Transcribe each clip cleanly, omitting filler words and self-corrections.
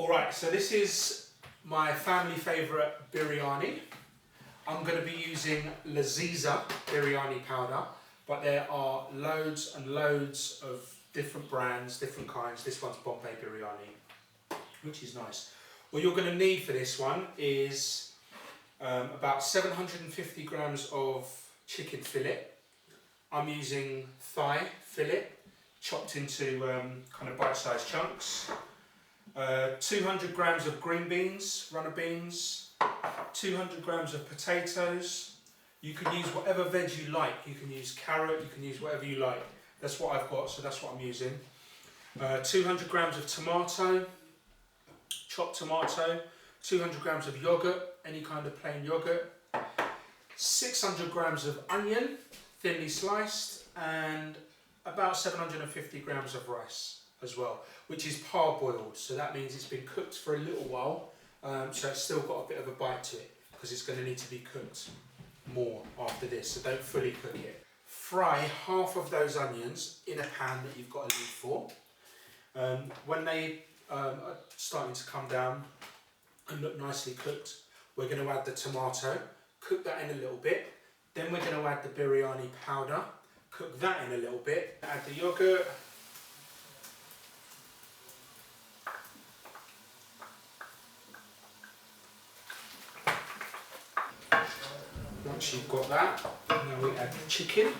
Alright, so this is my family favourite biryani. I'm going to be using Laziza biryani powder, but there are loads and loads of different brands, different kinds. This one's Bombay biryani, which is nice. What you're going to need for this one is about 750 grams of chicken fillet. I'm using thigh fillet, chopped into kind of bite-sized chunks. 200 grams of green beans, runner beans, 200 grams of potatoes. You can use whatever veg you like. You can use carrot, you can use whatever you like. That's what I've got, so that's what I'm using. 200 grams of tomato, chopped tomato, 200 grams of yogurt, any kind of plain yogurt, 600 grams of onion, thinly sliced, and about 750 grams of rice as well, which is parboiled, so that means it's been cooked for a little while, so it's still got a bit of a bite to it, because it's going to need to be cooked more after this, so don't fully cook it. Fry half of those onions in a pan that you've got a lid for. When they are starting to come down and look nicely cooked, we're going to add the tomato, cook that in a little bit, then we're going to add the biryani powder, cook that in a little bit, add the yogurt, once you've got that, now we add the chicken.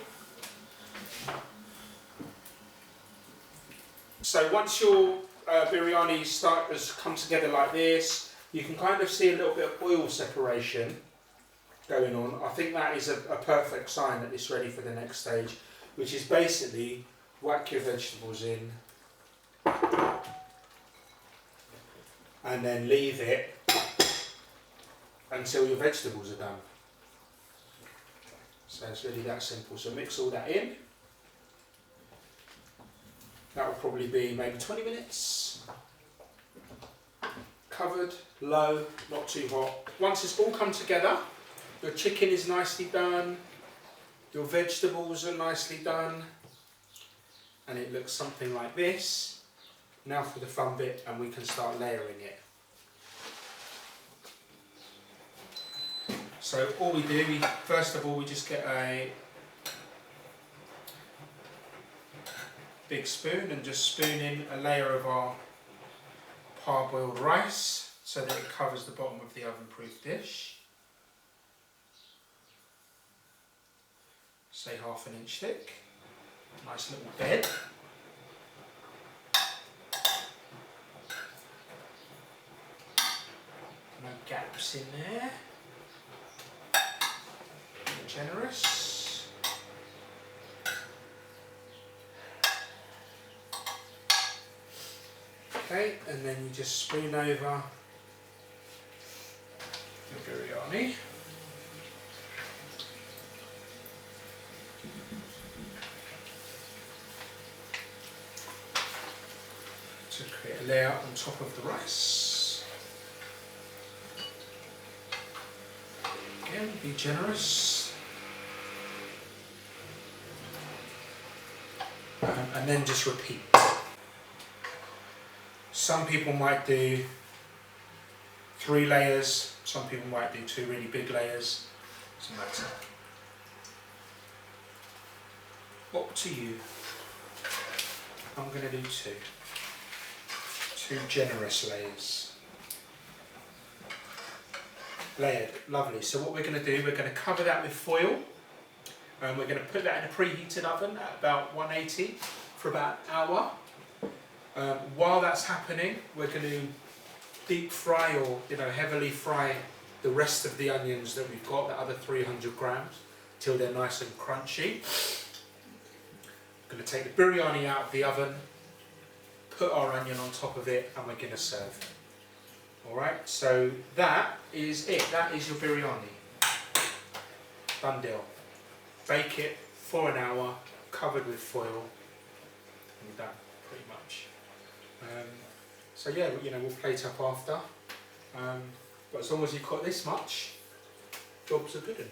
So once your biryani has come together like this, you can kind of see a little bit of oil separation going on. I think that is a perfect sign that it's ready for the next stage, which is basically whack your vegetables in and then leave it until your vegetables are done. So it's really that simple. So mix all that in. That will probably be maybe 20 minutes. Covered, low, not too hot. Once it's all come together, your chicken is nicely done, your vegetables are nicely done, and it looks something like this. Now for the fun bit, and we can start layering it. So all we do, first of all, we just get a big spoon and just spoon in a layer of our parboiled rice so that it covers the bottom of the oven-proof dish. Say 1/2 inch thick. Nice little bed. No gaps in there. Generous. Okay, and then you just spoon over your biryani. To create a layer on top of the rice. Again, be generous. And then just repeat. Some people might do 3 layers, some people might do 2 really big layers. Doesn't matter. Up to you. I'm going to do 2. 2 generous layers. Layered, lovely. So what we're going to do, we're going to cover that with foil. And we're going to put that in a preheated oven at about 180 for about an hour. While that's happening, we're going to deep fry or heavily fry the rest of the onions that we've got, the other 300 grams, till they're nice and crunchy. We're going to take the biryani out of the oven, put our onion on top of it, and we're going to serve. Alright, so that is it. That is your biryani. Done deal. Bake it for an hour, covered with foil, and you're done, pretty much. So yeah, we'll plate up after. But as long as you've got this much, job's a good one.